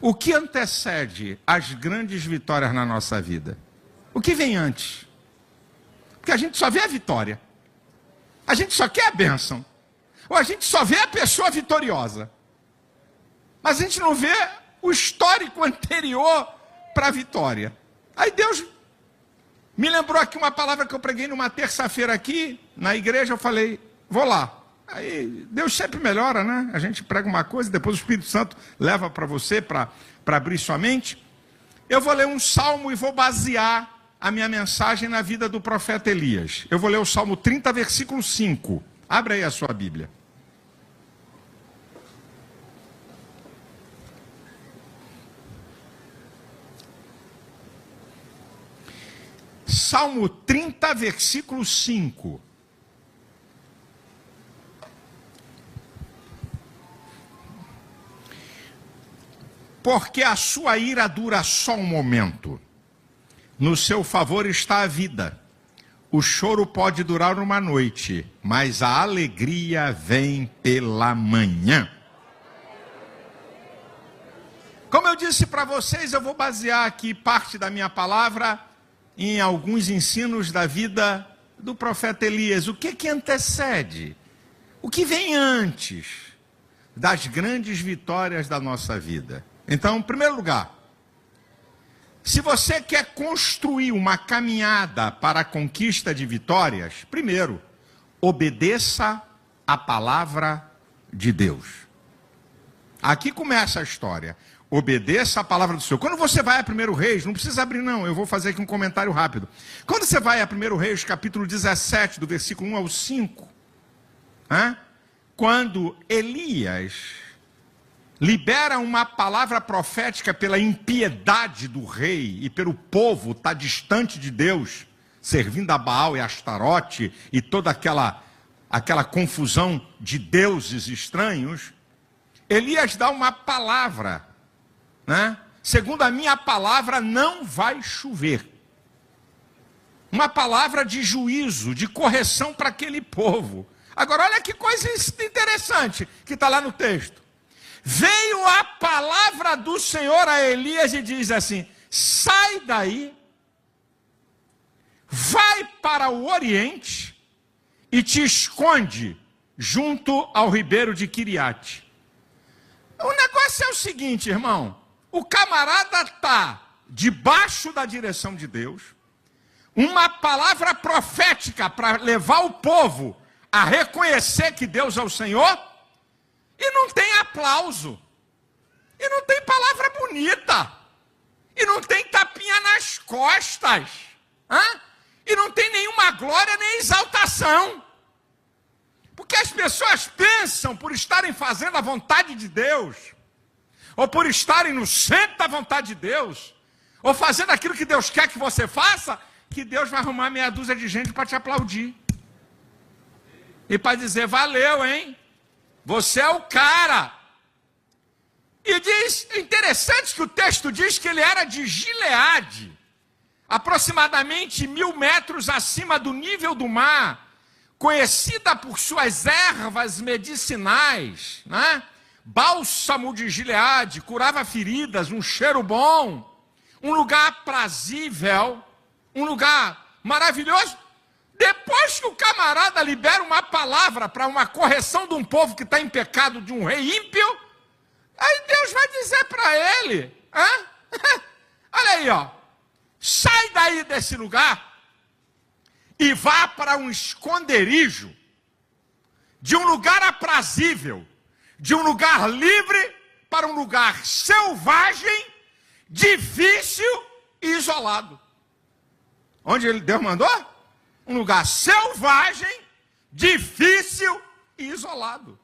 O que antecede as grandes vitórias na nossa vida? O que vem antes? Porque a gente só vê a vitória. A gente só quer a bênção. Ou a gente só vê a pessoa vitoriosa. Mas a gente não vê o histórico anterior para a vitória. Aí Deus me lembrou aqui uma palavra que eu preguei numa terça-feira aqui, na igreja, eu falei, vou lá. Aí Deus sempre melhora, né? A gente prega uma coisa, depois o Espírito Santo leva para você, para abrir sua mente. Eu vou ler um salmo e vou basear a minha mensagem na vida do profeta Elias. Eu vou ler o Salmo 30, versículo 5. Abre aí a sua Bíblia. Salmo 30, versículo 5. Porque a sua ira dura só um momento. No seu favor está a vida. O choro pode durar uma noite, mas a alegria vem pela manhã. Como eu disse para vocês, eu vou basear aqui parte da minha palavra em alguns ensinos da vida do profeta Elias. O que antecede? O que vem antes das grandes vitórias da nossa vida? Então, em primeiro lugar, se você quer construir uma caminhada para a conquista de vitórias, primeiro, obedeça a palavra de Deus. Aqui começa a história. Obedeça a palavra do Senhor. Quando você vai a 1 Reis, não precisa abrir não, eu vou fazer aqui um comentário rápido. Quando você vai a 1 Reis, capítulo 17, do versículo 1 ao 5, quando Elias libera uma palavra profética pela impiedade do rei e pelo povo estar distante de Deus, servindo a Baal e a Astarote e toda aquela confusão de deuses estranhos, Elias dá uma palavra, segundo a minha palavra não vai chover. Uma palavra de juízo, de correção para aquele povo. Agora olha que coisa interessante que está lá no texto. Veio a palavra do Senhor a Elias e diz assim: sai daí, vai para o Oriente e te esconde junto ao ribeiro de Quiriate. O negócio é o seguinte, irmão, o camarada está debaixo da direção de Deus, uma palavra profética para levar o povo a reconhecer que Deus é o Senhor, e não tem aplauso, e não tem palavra bonita, e não tem tapinha nas costas, e não tem nenhuma glória nem exaltação. Porque as pessoas pensam, por estarem fazendo a vontade de Deus, ou por estarem no centro da vontade de Deus, ou fazendo aquilo que Deus quer que você faça, que Deus vai arrumar meia dúzia de gente para te aplaudir. E para dizer, valeu, hein? Você é o cara. E diz, interessante que o texto diz que ele era de Gileade, aproximadamente 1000 metros acima do nível do mar, conhecida por suas ervas medicinais, Bálsamo de Gileade, curava feridas, um cheiro bom, um lugar aprazível, um lugar maravilhoso. Depois que o camarada libera uma palavra para uma correção de um povo que está em pecado, de um rei ímpio, aí Deus vai dizer para ele, olha aí, sai daí desse lugar e vá para um esconderijo, de um lugar aprazível, de um lugar livre para um lugar selvagem, difícil e isolado. Onde Deus mandou? Um lugar selvagem, difícil e isolado.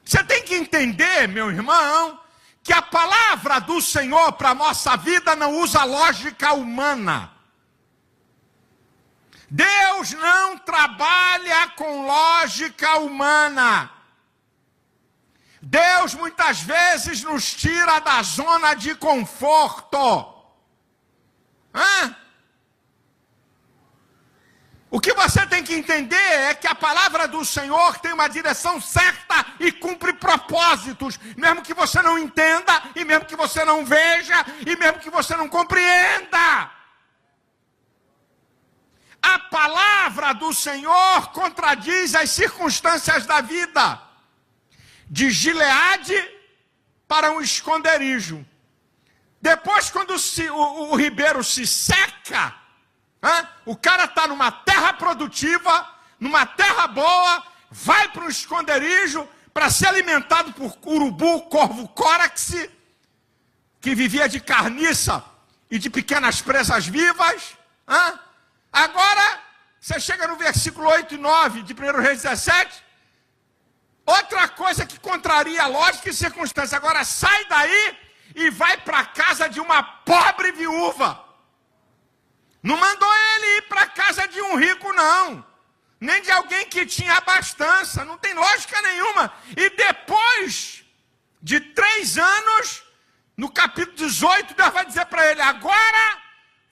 Você tem que entender, meu irmão, que a palavra do Senhor para a nossa vida não usa lógica humana. Deus não trabalha com lógica humana. Deus muitas vezes nos tira da zona de conforto. O que você tem que entender é que a palavra do Senhor tem uma direção certa e cumpre propósitos, mesmo que você não entenda, e mesmo que você não veja, e mesmo que você não compreenda. A palavra do Senhor contradiz as circunstâncias da vida. De Gileade para um esconderijo. Depois, quando o ribeiro se seca, o cara está numa terra produtiva, numa terra boa, vai para um esconderijo para ser alimentado por urubu, corvo, córax, que vivia de carniça e de pequenas presas vivas. Agora, você chega no versículo 8 e 9 de 1 Reis 17, outra coisa que contraria a lógica e circunstância. Agora sai daí e vai para a casa de uma pobre viúva. Não mandou ele ir para a casa de um rico, não. Nem de alguém que tinha abastança. Não tem lógica nenhuma. E depois de 3 anos, no capítulo 18, Deus vai dizer para ele: agora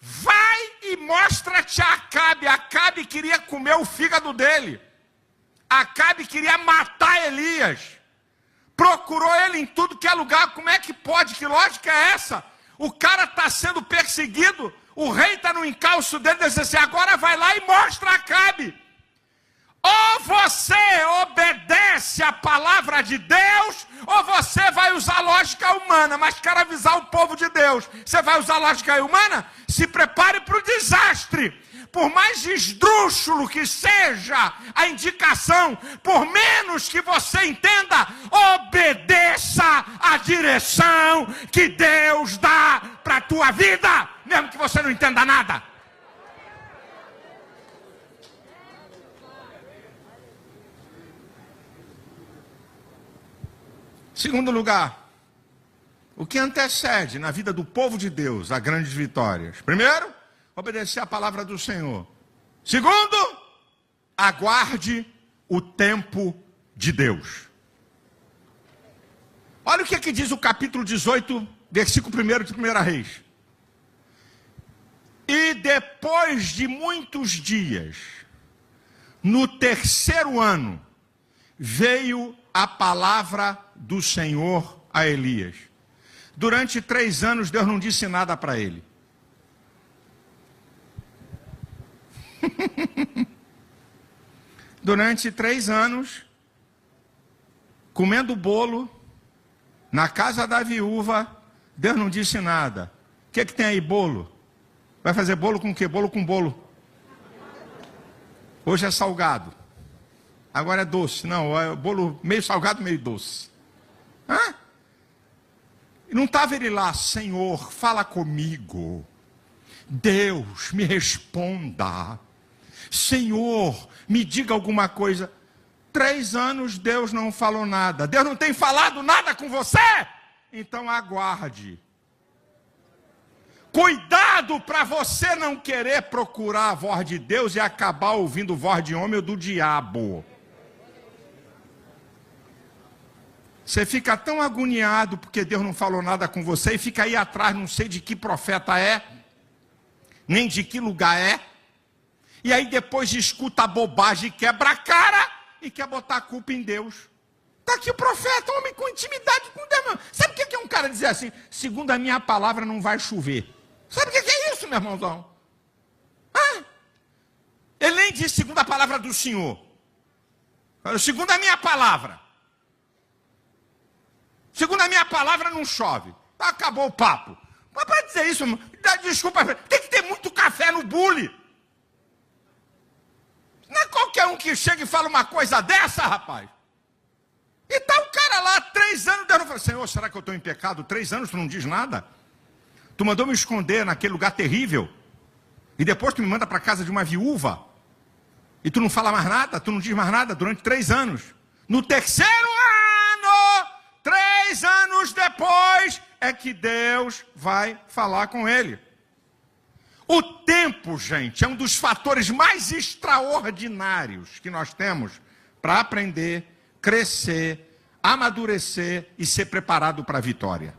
vai e mostra-te a Acabe. Acabe queria comer o fígado dele. Acabe queria matar Elias. Procurou ele em tudo que é lugar. Como é que pode? Que lógica é essa? O cara está sendo perseguido. O rei está no encalço dele, diz assim: agora vai lá e mostra a Acabe. Ou você obedece a palavra de Deus, ou você vai usar lógica humana. Mas quero avisar o povo de Deus: você vai usar lógica humana? Se prepare para o desastre. Por mais esdrúxulo que seja a indicação, por menos que você entenda, obedeça a direção que Deus dá para a tua vida, mesmo que você não entenda nada. Segundo lugar, o que antecede na vida do povo de Deus a grandes vitórias? Primeiro, obedecer a palavra do Senhor. Segundo, aguarde o tempo de Deus. Olha o que diz o capítulo 18, versículo 1 de 1 Reis. E depois de muitos dias, no 3º ano, veio a palavra do Senhor a Elias. Durante 3 anos, Deus não disse nada para ele. Durante 3 anos, comendo bolo, na casa da viúva, Deus não disse nada. O que tem aí, bolo? Vai fazer bolo com o quê? Bolo com bolo. Hoje é salgado. Agora é doce. Não, é bolo meio salgado, meio doce. Não estava ele lá: Senhor, fala comigo. Deus, me responda. Senhor, me diga alguma coisa. 3 anos Deus não falou nada. Deus não tem falado nada com você? Então aguarde. Cuidado para você não querer procurar a voz de Deus e acabar ouvindo voz de homem ou do diabo. Você fica tão agoniado porque Deus não falou nada com você e fica aí atrás, não sei de que profeta é, nem de que lugar é. E aí depois escuta a bobagem, quebra a cara e quer botar a culpa em Deus. Está aqui o profeta, homem com intimidade com Deus. Sabe o que é um cara dizer assim: segundo a minha palavra não vai chover? Sabe o que é isso, meu irmãozão? Ele nem diz segundo a palavra do Senhor. Segundo a minha palavra. Segundo a minha palavra não chove. Acabou o papo. Mas para dizer isso, desculpa, tem que ter muito café no bule. Não é qualquer um que chega e fala uma coisa dessa, rapaz. E tá o cara lá, 3 anos, Deus não fala: Senhor, será que eu estou em pecado? 3 anos tu não diz nada? Tu mandou me esconder naquele lugar terrível. E depois tu me manda para a casa de uma viúva. E tu não fala mais nada, tu não diz mais nada durante 3 anos. No 3º ano, 3 anos depois, é que Deus vai falar com ele. O tempo, gente, é um dos fatores mais extraordinários que nós temos para aprender, crescer, amadurecer e ser preparado para a vitória.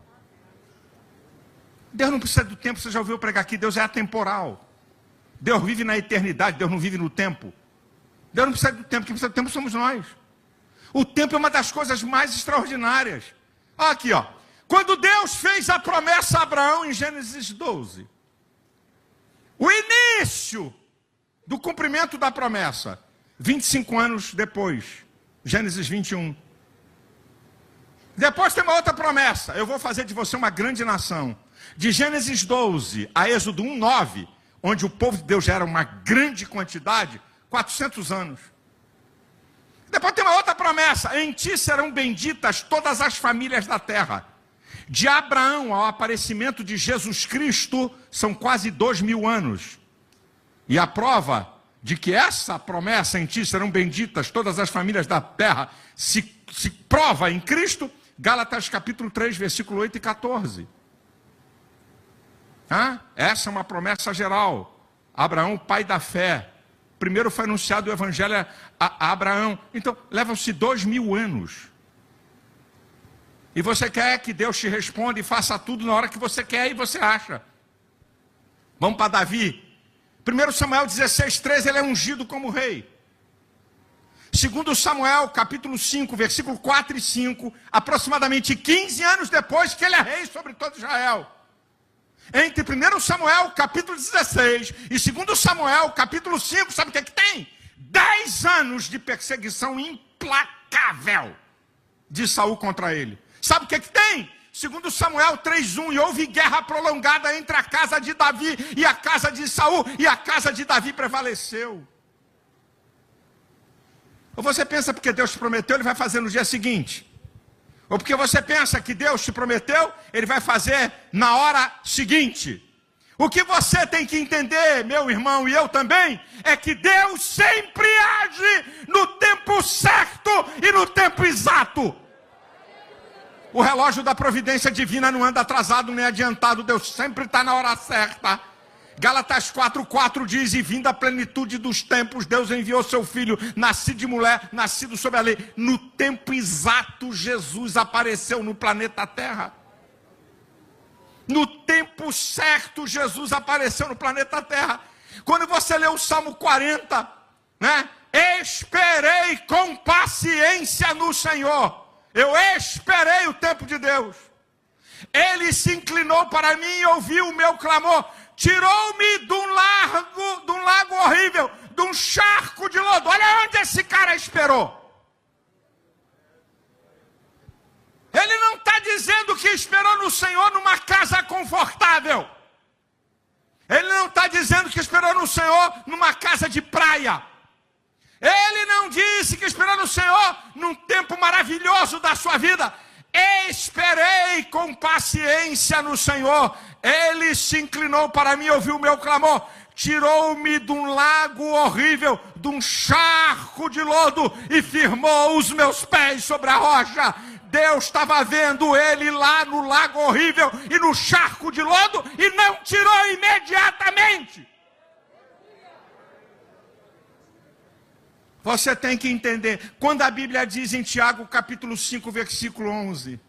Deus não precisa do tempo. Você já ouviu pregar aqui? Deus é atemporal. Deus vive na eternidade, Deus não vive no tempo. Deus não precisa do tempo, quem precisa do tempo somos nós. O tempo é uma das coisas mais extraordinárias. Olha aqui, ó. Quando Deus fez a promessa a Abraão em Gênesis 12, o início do cumprimento da promessa, 25 anos depois, Gênesis 21. Depois tem uma outra promessa, eu vou fazer de você uma grande nação. De Gênesis 12 a Êxodo 1:9, onde o povo de Deus já era uma grande quantidade, 400 anos. Depois tem uma outra promessa, em ti serão benditas todas as famílias da terra. De Abraão ao aparecimento de Jesus Cristo, são quase 2000 anos. E a prova de que essa promessa, em ti serão benditas todas as famílias da terra, se prova em Cristo, Gálatas capítulo 3, versículo 8 e 14. Essa é uma promessa geral. Abraão, pai da fé. Primeiro foi anunciado o evangelho a Abraão. Então, levam-se 2000 anos. E você quer que Deus te responda e faça tudo na hora que você quer e você acha. Vamos para Davi. 1 Samuel 16:13, ele é ungido como rei. 2 Samuel, capítulo 5, versículo 4 e 5, aproximadamente 15 anos depois que ele é rei sobre todo Israel. Entre 1 Samuel, capítulo 16, e 2 Samuel, capítulo 5, sabe o que é que tem? 10 anos de perseguição implacável de Saul contra ele. Sabe o que é que tem? 2 Samuel 3:1, e houve guerra prolongada entre a casa de Davi e a casa de Saul, e a casa de Davi prevaleceu. Ou você pensa porque Deus te prometeu, ele vai fazer no dia seguinte? Ou porque você pensa que Deus te prometeu, ele vai fazer na hora seguinte? O que você tem que entender, meu irmão, e eu também, é que Deus sempre age no tempo certo e no tempo exato. O relógio da providência divina não anda atrasado nem adiantado, Deus sempre está na hora certa. Gálatas 4:4 diz, e vinda a plenitude dos tempos, Deus enviou seu filho, nascido de mulher, nascido sob a lei. No tempo exato, Jesus apareceu no planeta Terra. No tempo certo, Jesus apareceu no planeta Terra. Quando você lê o Salmo 40, né? Esperei com paciência no Senhor. Eu esperei o tempo de Deus. Ele se inclinou para mim e ouviu o meu clamor. Tirou-me de um lago horrível, de um charco de lodo. Olha onde esse cara esperou. Ele não está dizendo que esperou no Senhor numa casa confortável. Ele não está dizendo que esperou no Senhor numa casa de praia. Ele não disse que esperou no Senhor num tempo maravilhoso da sua vida. Esperei com paciência no Senhor. Ele se inclinou para mim, ouviu o meu clamor. Tirou-me de um lago horrível, de um charco de lodo, e firmou os meus pés sobre a rocha. Deus estava vendo ele lá no lago horrível e no charco de lodo, e não tirou imediatamente. Você tem que entender, quando a Bíblia diz em Tiago capítulo 5, versículo 11,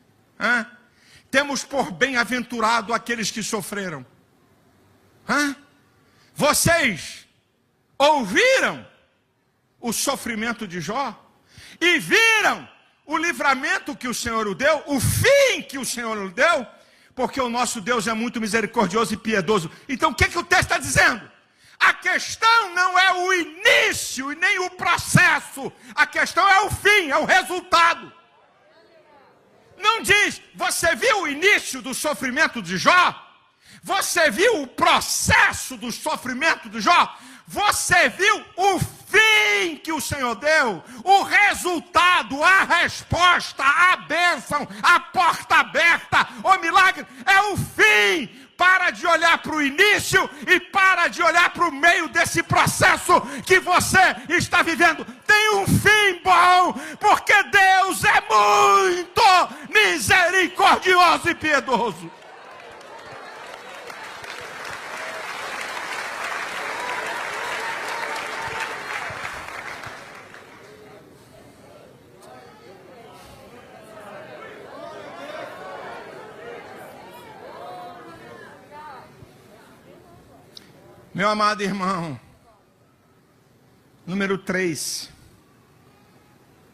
temos por bem-aventurado aqueles que sofreram. Vocês ouviram o sofrimento de Jó e viram o livramento que o Senhor o deu, o fim que o Senhor o deu, porque o nosso Deus é muito misericordioso e piedoso. Então o que o texto está dizendo? A questão não é o início e nem o processo. A questão é o fim, é o resultado. Não diz, você viu o início do sofrimento de Jó? Você viu o processo do sofrimento de Jó? Você viu o fim que o Senhor deu? O resultado, a resposta, a bênção, a porta aberta, o milagre é o fim. Para de olhar para o início e para de olhar para o meio desse processo que você está vivendo. Tem um fim bom, porque Deus é muito misericordioso e piedoso. Meu amado irmão, número 3.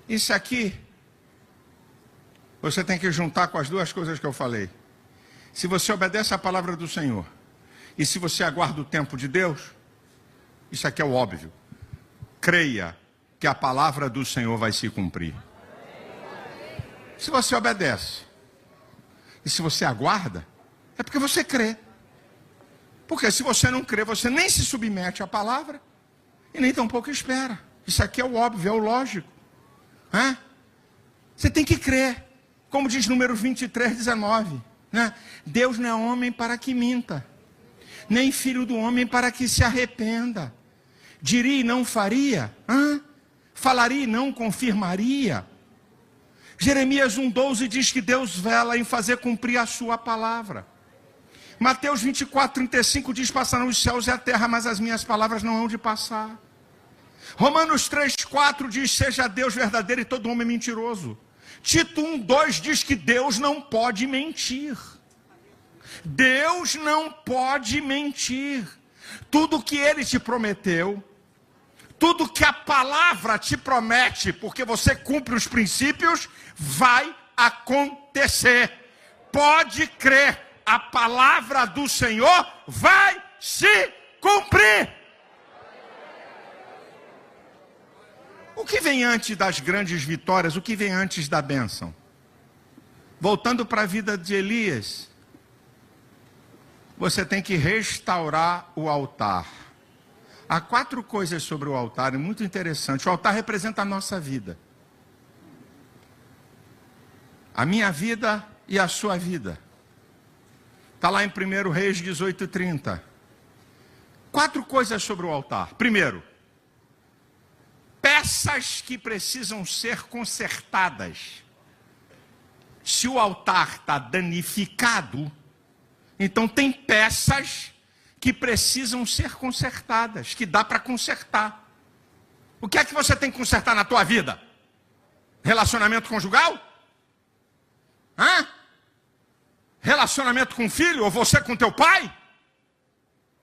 Isso aqui, você tem que juntar com as duas coisas que eu falei. Se você obedece à palavra do Senhor, e se você aguarda o tempo de Deus, isso aqui é o óbvio. Creia que a palavra do Senhor vai se cumprir. Se você obedece, e se você aguarda, é porque você crê. Porque se você não crê, você nem se submete à palavra, e nem tampouco espera. Isso aqui é o óbvio, é o lógico. Você tem que crer. Como diz Números 23, 19. Deus não é homem para que minta, nem filho do homem para que se arrependa. Diria e não faria? Falaria e não confirmaria? Jeremias 1,12 diz que Deus vela em fazer cumprir a sua palavra. Mateus 24:35 diz: passarão os céus e a terra, mas as minhas palavras não hão de passar. Romanos 3,4 diz: seja Deus verdadeiro e todo homem mentiroso. Tito 1,2 diz que Deus não pode mentir. Deus não pode mentir. Tudo que Ele te prometeu, tudo que a palavra te promete, porque você cumpre os princípios, vai acontecer. Pode crer, a palavra do Senhor vai se cumprir. O que vem antes das grandes vitórias? O que vem antes da bênção? Voltando para a vida de Elias, você tem que restaurar o altar. Há 4 coisas sobre o altar, é muito interessante. O altar representa a nossa vida. A minha vida e a sua vida. Está lá em 1 Reis 18:30. 4 coisas sobre o altar. Primeiro, peças que precisam ser consertadas. Se o altar está danificado, então tem peças que precisam ser consertadas, que dá para consertar. O que é que você tem que consertar na tua vida? Relacionamento conjugal? Relacionamento com o filho, ou você com teu pai?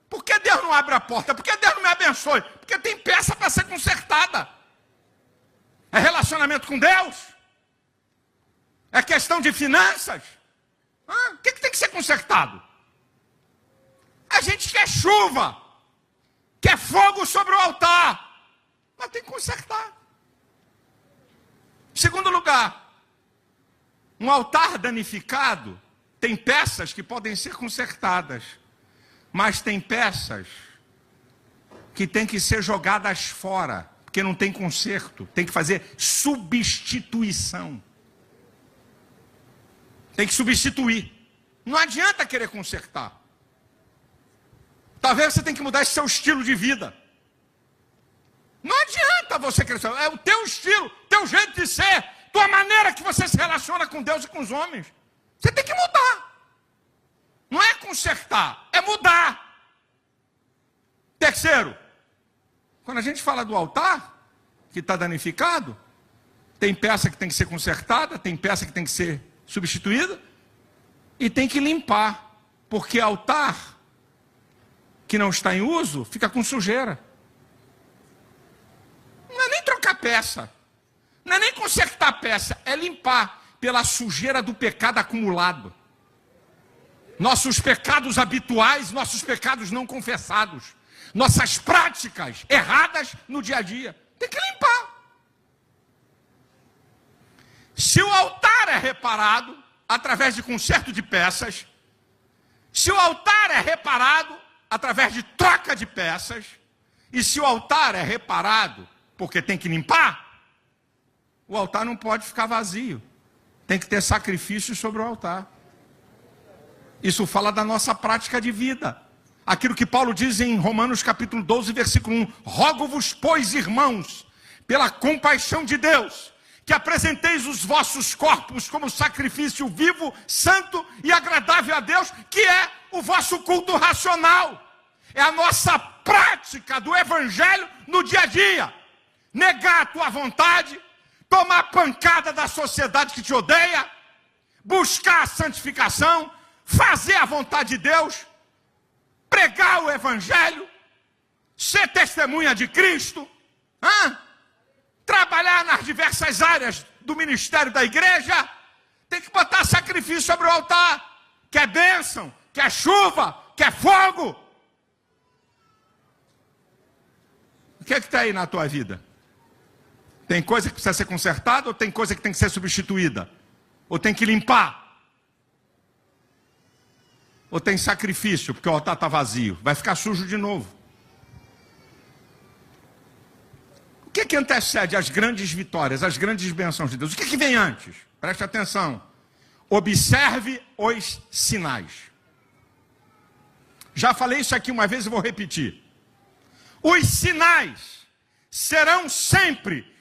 Por que Deus não abre a porta? Por que Deus não me abençoe? Porque tem peça para ser consertada. É relacionamento com Deus? É questão de finanças? O que tem que ser consertado? A gente quer chuva, quer fogo sobre o altar, mas tem que consertar. Em segundo lugar, um altar danificado tem peças que podem ser consertadas, mas tem peças que têm que ser jogadas fora, porque não tem conserto, tem que fazer substituição. Tem que substituir. Não adianta querer consertar. Talvez você tenha que mudar esse seu estilo de vida. Não adianta você querer. É o teu estilo, teu jeito de ser, tua maneira que você se relaciona com Deus e com os homens. Você tem que mudar. Não é consertar, é mudar. Terceiro, quando a gente fala do altar, que está danificado, tem peça que tem que ser consertada, tem peça que tem que ser substituída, e tem que limpar, porque altar que não está em uso, fica com sujeira. Não é nem trocar peça, não é nem consertar peça, é limpar pela sujeira do pecado acumulado. Nossos pecados habituais, nossos pecados não confessados, nossas práticas erradas no dia a dia. Tem que limpar. Se o altar é reparado através de conserto de peças, se o altar é reparado através de troca de peças, e se o altar é reparado porque tem que limpar, o altar não pode ficar vazio. Tem que ter sacrifício sobre o altar. Isso fala da nossa prática de vida. Aquilo que Paulo diz em Romanos capítulo 12, versículo 1. Rogo-vos, pois, irmãos, pela compaixão de Deus, que apresenteis os vossos corpos como sacrifício vivo, santo e agradável a Deus, que é o vosso culto racional. É a nossa prática do evangelho no dia a dia. Negar a tua vontade, tomar pancada da sociedade que te odeia, buscar a santificação, fazer a vontade de Deus, pregar o evangelho, ser testemunha de Cristo, trabalhar nas diversas áreas do ministério da igreja, tem que botar sacrifício sobre o altar. Quer bênção, quer chuva, quer fogo. O que é que está aí na tua vida? Tem coisa que precisa ser consertada ou tem coisa que tem que ser substituída? Ou tem que limpar? Ou tem sacrifício, porque o altar está vazio? Vai ficar sujo de novo. O que é que antecede as grandes vitórias, as grandes bênçãos de Deus? O que é que vem antes? Preste atenção. Observe os sinais. Já falei isso aqui uma vez e vou repetir. Os sinais serão sempre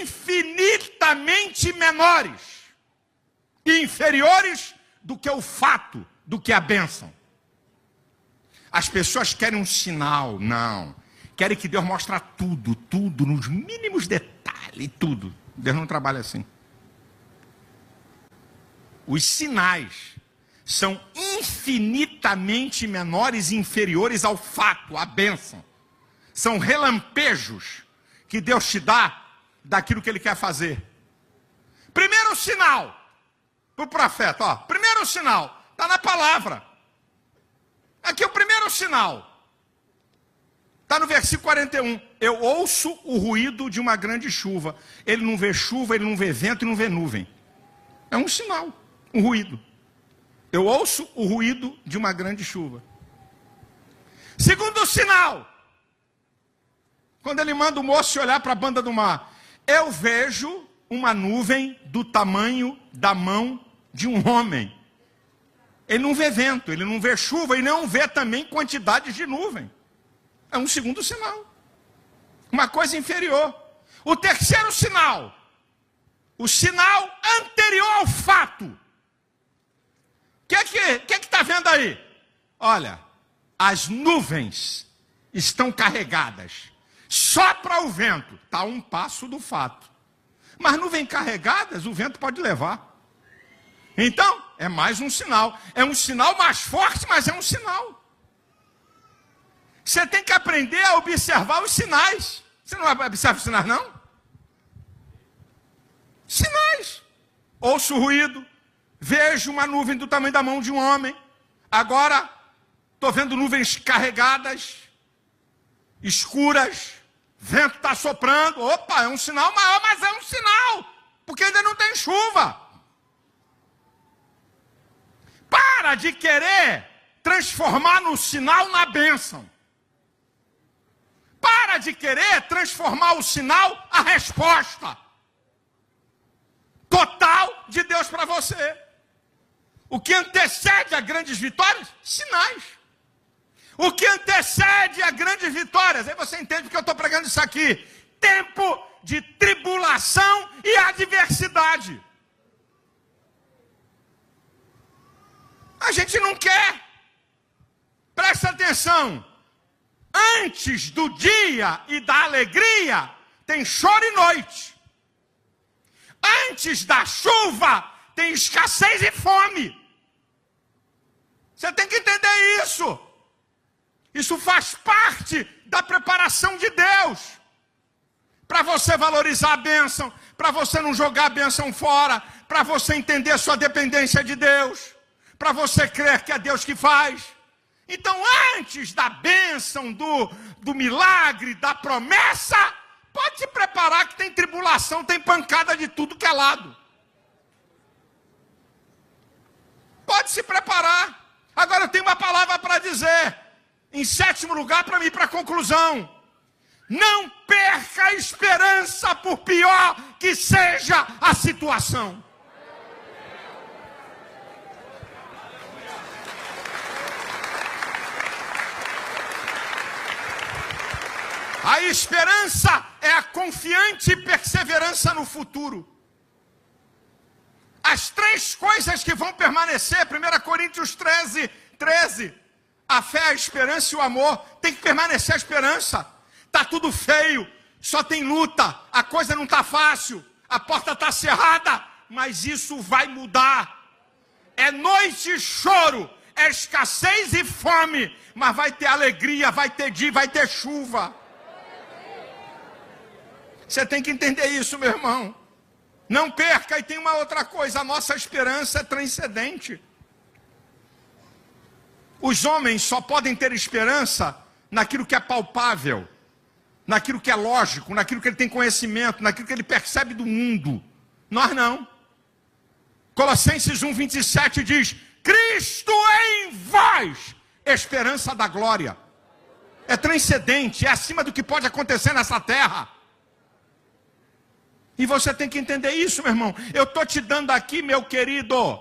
infinitamente menores e inferiores do que o fato, do que a bênção. As pessoas querem um sinal, não. Querem que Deus mostre tudo, tudo, nos mínimos detalhes, tudo. Deus não trabalha assim. Os sinais são infinitamente menores e inferiores ao fato, à bênção. São relampejos que Deus te dá daquilo que Ele quer fazer. Primeiro sinal para o profeta, primeiro sinal, está na palavra. Aqui é o primeiro sinal. Está no versículo 41. Eu ouço o ruído de uma grande chuva. Ele não vê chuva, ele não vê vento e não vê nuvem. É um sinal, um ruído. Eu ouço o ruído de uma grande chuva. Segundo sinal, quando ele manda o moço olhar para a banda do mar, eu vejo uma nuvem do tamanho da mão de um homem. Ele não vê vento, ele não vê chuva e não vê também quantidade de nuvem. É um segundo sinal. Uma coisa inferior. O terceiro sinal. O sinal anterior ao fato. O que está vendo aí? Olha, as nuvens estão carregadas. Sopra o vento. Está a um passo do fato. Mas nuvens carregadas, o vento pode levar. Então, é mais um sinal. É um sinal mais forte, mas é um sinal. Você tem que aprender a observar os sinais. Você não observa os sinais, não? Sinais. Ouço o ruído. Vejo uma nuvem do tamanho da mão de um homem. Agora, estou vendo nuvens carregadas, escuras. Vento está soprando. Opa, é um sinal maior, mas é um sinal. Porque ainda não tem chuva. Para de querer transformar no sinal na bênção. Para de querer transformar o sinal a resposta total de Deus para você. O que antecede a grandes vitórias? Sinais. O que antecede a grandes vitórias? Aí você entende porque eu estou pregando isso aqui. Tempo de tribulação e adversidade. A gente não quer. Presta atenção. Antes do dia e da alegria, tem choro e noite. Antes da chuva, tem escassez e fome. Você tem que entender isso. Isso faz parte da preparação de Deus. Para você valorizar a bênção, para você não jogar a bênção fora, para você entender sua dependência de Deus, para você crer que é Deus que faz. Então, antes da bênção, do milagre, da promessa, pode se preparar que tem tribulação, tem pancada de tudo que é lado. Pode se preparar. Agora eu tenho uma palavra para dizer. Em sétimo lugar, para mim, para a conclusão. Não perca a esperança, por pior que seja a situação. A esperança é a confiante perseverança no futuro. As três coisas que vão permanecer, 1 Coríntios 13, a fé, a esperança e o amor, tem que permanecer a esperança. Está tudo feio, só tem luta, a coisa não está fácil, a porta está cerrada, mas isso vai mudar. É noite de choro, é escassez e fome, mas vai ter alegria, vai ter dia, vai ter chuva. Você tem que entender isso, meu irmão. Não perca. E tem uma outra coisa, a nossa esperança é transcendente. Os homens só podem ter esperança naquilo que é palpável, naquilo que é lógico, naquilo que ele tem conhecimento, naquilo que ele percebe do mundo. Nós não. Colossenses 1:27 diz: Cristo em vós, esperança da glória. É transcendente, é acima do que pode acontecer nessa terra. E você tem que entender isso, meu irmão. Eu estou te dando aqui, meu querido,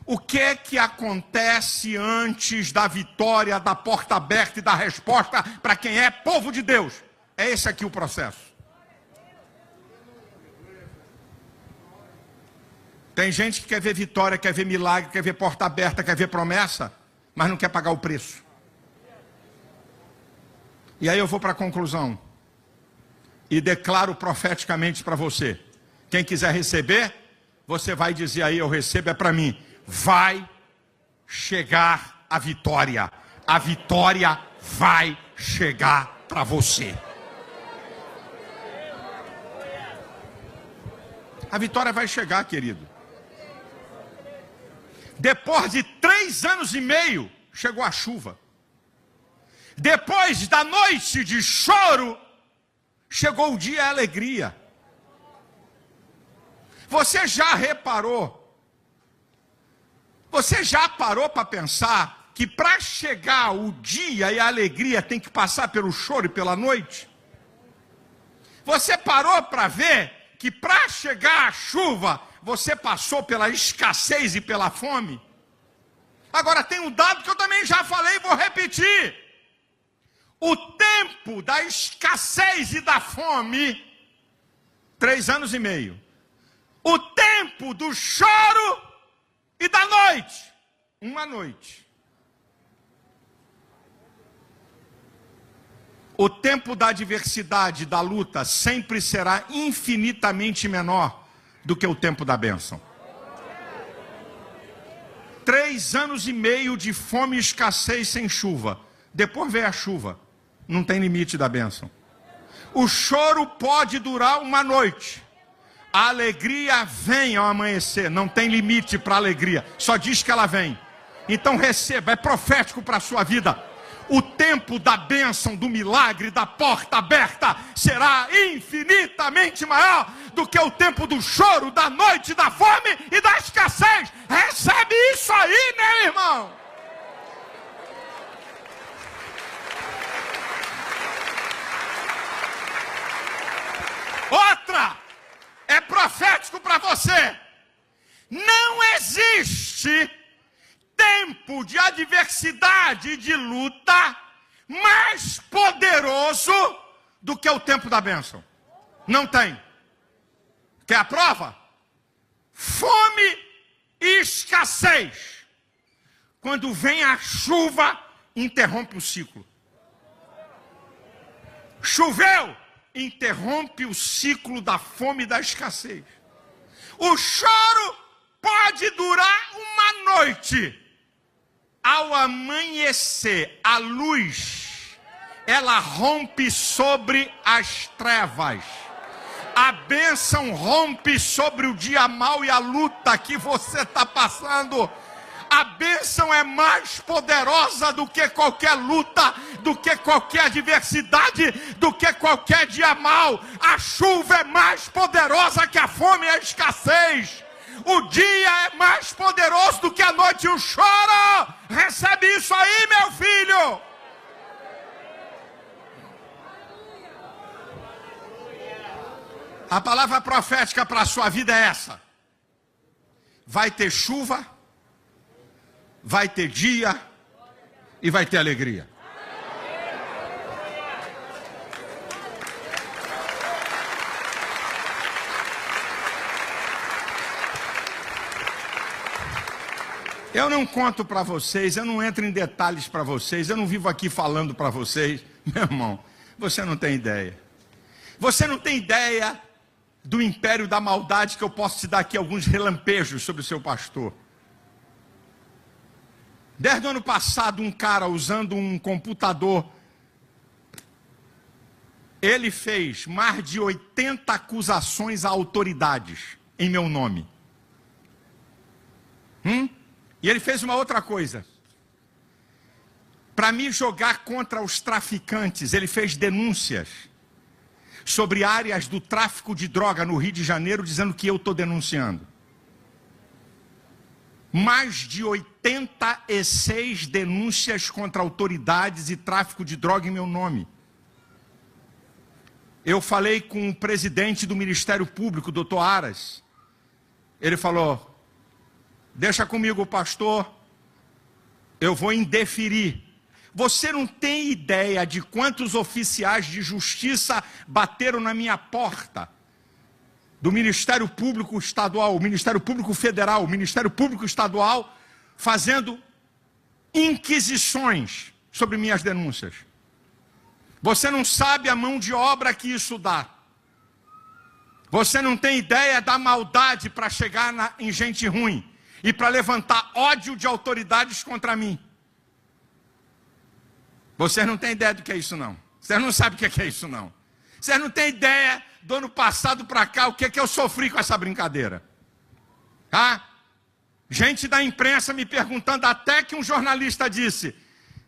o que é que acontece antes da vitória, da porta aberta e da resposta para quem é povo de Deus. É esse aqui o processo. Tem gente que quer ver vitória, quer ver milagre, quer ver porta aberta, quer ver promessa, mas não quer pagar o preço. E aí eu vou para a conclusão. E declaro profeticamente para você. Quem quiser receber, você vai dizer aí, eu recebo, é para mim. Vai chegar a vitória. A vitória vai chegar para você. A vitória vai chegar, querido. Depois de 3 anos e meio, chegou a chuva. Depois da noite de choro, chegou o dia da alegria. Você já reparou? Você já parou para pensar que para chegar o dia e a alegria tem que passar pelo choro e pela noite? Você parou para ver que para chegar a chuva, você passou pela escassez e pela fome? Agora tem um dado que eu também já falei e vou repetir. O tempo da escassez e da fome, 3 anos e meio. O tempo do choro e da noite, 1 noite. O tempo da adversidade, da luta, sempre será infinitamente menor do que o tempo da bênção. 3 anos e meio de fome e escassez sem chuva. Depois vem a chuva. Não tem limite da bênção. O choro pode durar 1 noite. A alegria vem ao amanhecer. Não tem limite para a alegria. Só diz que ela vem. Então receba, é profético para a sua vida. O tempo da bênção, do milagre, da porta aberta será infinitamente maior do que o tempo do choro, da noite, da fome e da escassez. Recebe isso aí, meu irmão. Outra, é profético para você. Não existe tempo de adversidade e de luta mais poderoso do que o tempo da bênção. Não tem. Quer a prova? Fome e escassez. Quando vem a chuva, interrompe o ciclo. Choveu, interrompe o ciclo da fome e da escassez. O choro pode durar 1 noite. Ao amanhecer, a luz, ela rompe sobre as trevas. A bênção rompe sobre o dia mau e a luta que você está passando. A bênção é mais poderosa do que qualquer luta, do que qualquer adversidade, do que qualquer dia mau. A chuva é mais poderosa que a fome e a escassez. O dia é mais poderoso do que a noite e o choro. Recebe isso aí, meu filho. A palavra profética para a sua vida é essa. Vai ter chuva, vai ter dia e vai ter alegria. Eu não conto para vocês, eu não entro em detalhes para vocês, eu não vivo aqui falando para vocês. Meu irmão, você não tem ideia. Você não tem ideia do império da maldade que eu posso te dar aqui alguns relampejos sobre o seu pastor. Desde o ano passado, um cara usando um computador, ele fez mais de 80 acusações a autoridades em meu nome. E ele fez uma outra coisa. Para me jogar contra os traficantes, ele fez denúncias sobre áreas do tráfico de droga no Rio de Janeiro, dizendo que eu estou denunciando. Mais de 86 denúncias contra autoridades e tráfico de droga em meu nome. Eu falei com o presidente do Ministério Público, doutor Aras. Ele falou: deixa comigo, pastor, eu vou indeferir. Você não tem ideia de quantos oficiais de justiça bateram na minha porta, do Ministério Público Estadual, o Ministério Público Federal, o Ministério Público Estadual, fazendo inquisições sobre minhas denúncias. Você não sabe a mão de obra que isso dá. Você não tem ideia da maldade para chegar em gente ruim e para levantar ódio de autoridades contra mim. Vocês não têm ideia do que é isso, não. Vocês não sabem o que é isso, não. Vocês não têm ideia do ano passado para cá o que é que eu sofri com essa brincadeira. Gente da imprensa me perguntando, até que um jornalista disse: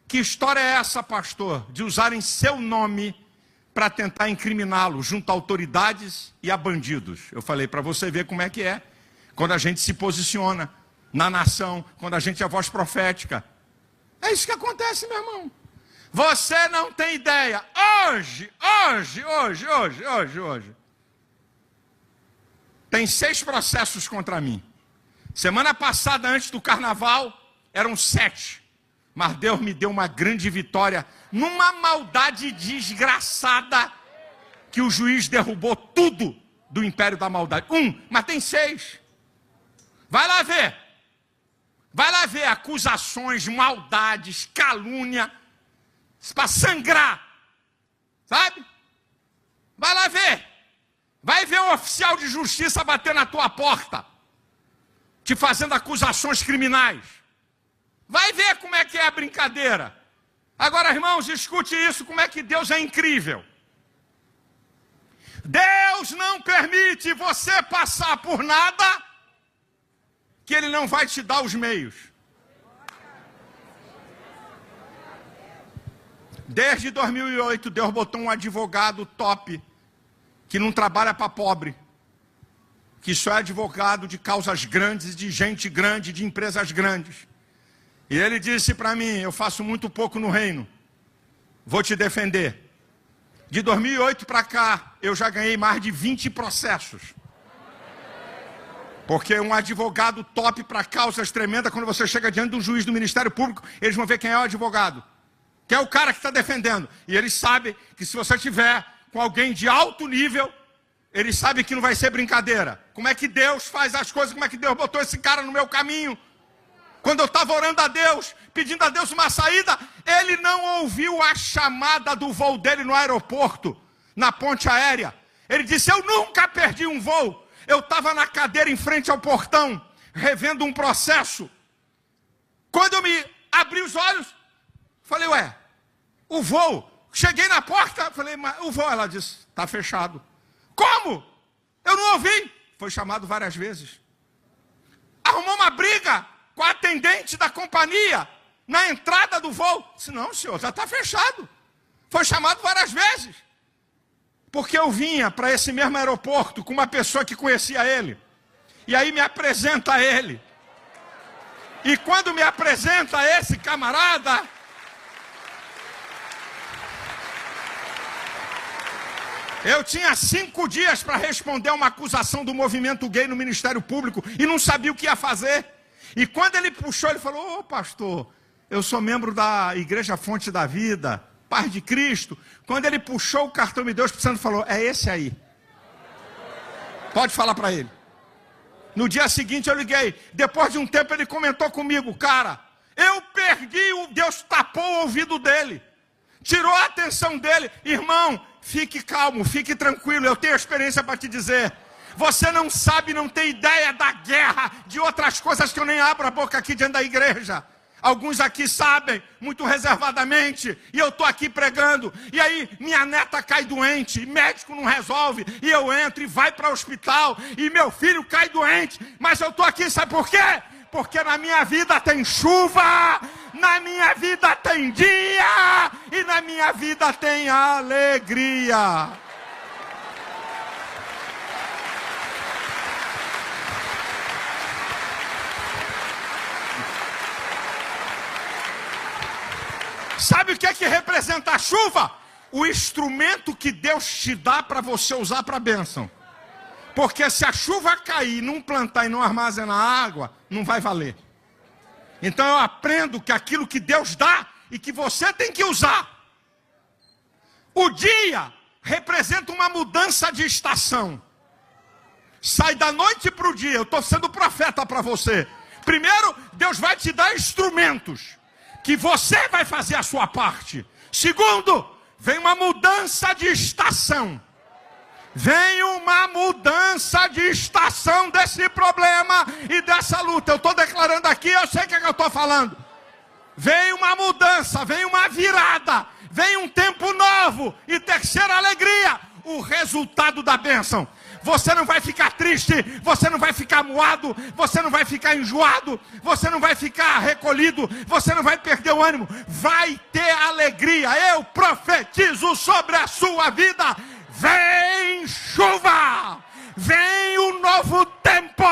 que história é essa, pastor, de usarem seu nome para tentar incriminá-lo junto a autoridades e a bandidos? Eu falei, para você ver como é que é, quando a gente se posiciona na nação, quando a gente é voz profética. É isso que acontece, meu irmão. Você não tem ideia. Hoje, tem 6 processos contra mim. Semana passada, antes do carnaval, eram 7. Mas Deus me deu uma grande vitória, numa maldade desgraçada, que o juiz derrubou tudo do império da maldade. Mas tem 6. Vai lá ver. Vai lá ver acusações, maldades, calúnia, para sangrar, sabe? Vai lá ver. Vai ver o oficial de justiça bater na tua porta, te fazendo acusações criminais. Vai ver como é que é a brincadeira. Agora, irmãos, escute isso, como é que Deus é incrível. Deus não permite você passar por nada que Ele não vai te dar os meios. Desde 2008, Deus botou um advogado top, que não trabalha para pobre, que só é advogado de causas grandes, de gente grande, de empresas grandes. E ele disse para mim: eu faço muito pouco no reino, vou te defender. De 2008 para cá, eu já ganhei mais de 20 processos. Porque um advogado top para causas tremendas, quando você chega diante de um juiz do Ministério Público, eles vão ver quem é o advogado, que é o cara que está defendendo. E eles sabem que se você tiver com alguém de alto nível, eles sabem que não vai ser brincadeira. Como é que Deus faz as coisas, como é que Deus botou esse cara no meu caminho? Quando eu estava orando a Deus, pedindo a Deus uma saída, ele não ouviu a chamada do voo dele no aeroporto, na ponte aérea. Ele disse: eu nunca perdi um voo. Eu estava na cadeira em frente ao portão, revendo um processo. Quando eu me abri os olhos, falei: ué, o voo. Cheguei na porta, falei: mas o voo. Ela disse: está fechado. Como? Eu não ouvi. Foi chamado várias vezes. Arrumou uma briga com a atendente da companhia na entrada do voo. Disse: não, senhor, já está fechado. Foi chamado várias vezes. Porque eu vinha para esse mesmo aeroporto com uma pessoa que conhecia ele. E aí me apresenta a ele. E quando me apresenta esse camarada, eu tinha 5 dias para responder uma acusação do movimento gay no Ministério Público e não sabia o que ia fazer. E quando ele puxou, ele falou: ô pastor, eu sou membro da Igreja Fonte da Vida, Paz de Cristo. Quando ele puxou o cartão e me deu, o Espírito Santo falou: é esse aí. Pode falar para ele. No dia seguinte eu liguei. Depois de um tempo ele comentou comigo: cara, eu perdi, Deus tapou o ouvido dele, tirou a atenção dele. Irmão, fique calmo, fique tranquilo, eu tenho experiência para te dizer. Você não sabe, não tem ideia da guerra, de outras coisas que eu nem abro a boca aqui diante da igreja. Alguns aqui sabem, muito reservadamente, e eu estou aqui pregando, e aí minha neta cai doente, médico não resolve, e eu entro e vai para o hospital, e meu filho cai doente, mas eu estou aqui, sabe por quê? Porque na minha vida tem chuva, na minha vida tem dia, e na minha vida tem alegria. Sabe o que é que representa a chuva? O instrumento que Deus te dá para você usar para a bênção. Porque se a chuva cair, não plantar e não armazenar água, não vai valer. Então eu aprendo que aquilo que Deus dá e que você tem que usar. O dia representa uma mudança de estação. Sai da noite para o dia. Eu estou sendo profeta para você. Primeiro, Deus vai te dar instrumentos, que você vai fazer a sua parte. Segundo, vem uma mudança de estação. Vem uma mudança de estação desse problema e dessa luta. Eu estou declarando aqui, eu sei o que eu estou falando. Vem uma mudança, vem uma virada, vem um tempo novo. E terceira alegria, o resultado da bênção. Você não vai ficar triste, você não vai ficar moado, você não vai ficar enjoado, você não vai ficar recolhido, você não vai perder o ânimo. Vai ter alegria. Eu profetizo sobre a sua vida. Vem chuva, vem um novo tempo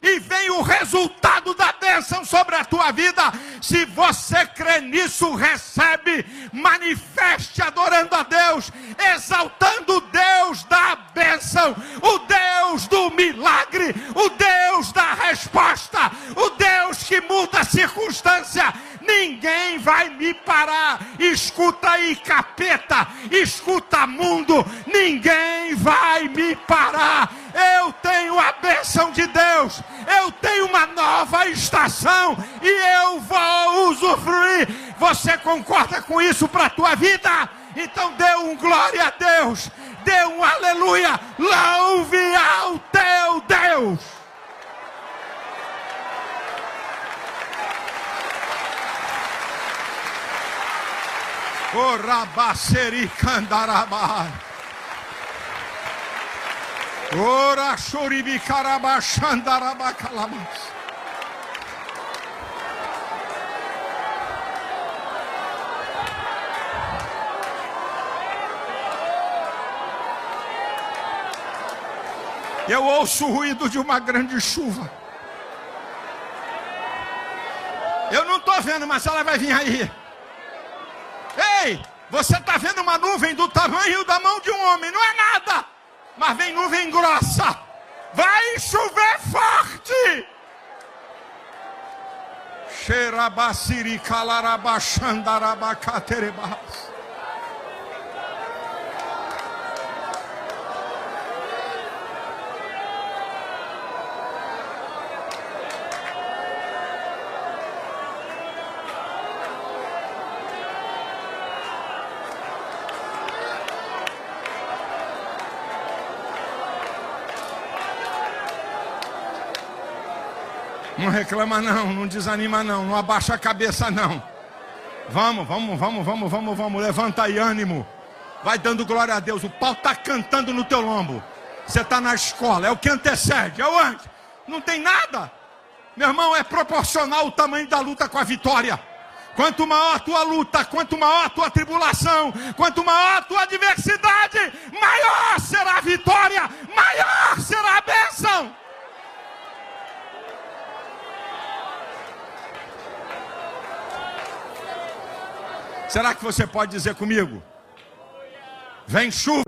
e vem o resultado da bênção sobre a tua vida. Se você crê nisso, recebe, manifeste adorando a Deus, exaltando o Deus da bênção, o Deus do milagre, o Deus da resposta, o Deus que muda a circunstância. Ninguém vai me parar. Escuta aí, capeta, escuta, mundo, ninguém vai me parar. Eu tenho a bênção de Deus, eu tenho uma nova estação e eu vou usufruir. Você concorda com isso para a tua vida? Então dê um glória a Deus, dê um aleluia, louve ao teu Deus. Orabaceri candarabá. Ora choribi carabá xandarabá calabás. Eu ouço o ruído de uma grande chuva. Eu não estou vendo, mas ela vai vir aí. Ei, você está vendo uma nuvem do tamanho da mão de um homem, não é nada, mas vem nuvem grossa, vai chover forte. Xerabaciri calarabachandarabacaterebas. Não reclama não, não desanima não, não abaixa a cabeça não. Vamos, levanta aí, ânimo. Vai dando glória a Deus, o pau está cantando no teu lombo. Você está na escola, é o que antecede, é o antes. Não tem nada. Meu irmão, é proporcional o tamanho da luta com a vitória. Quanto maior a tua luta, quanto maior a tua tribulação, quanto maior a tua adversidade, maior será a vitória, maior será a bênção. Será que você pode dizer comigo? Vem chuva.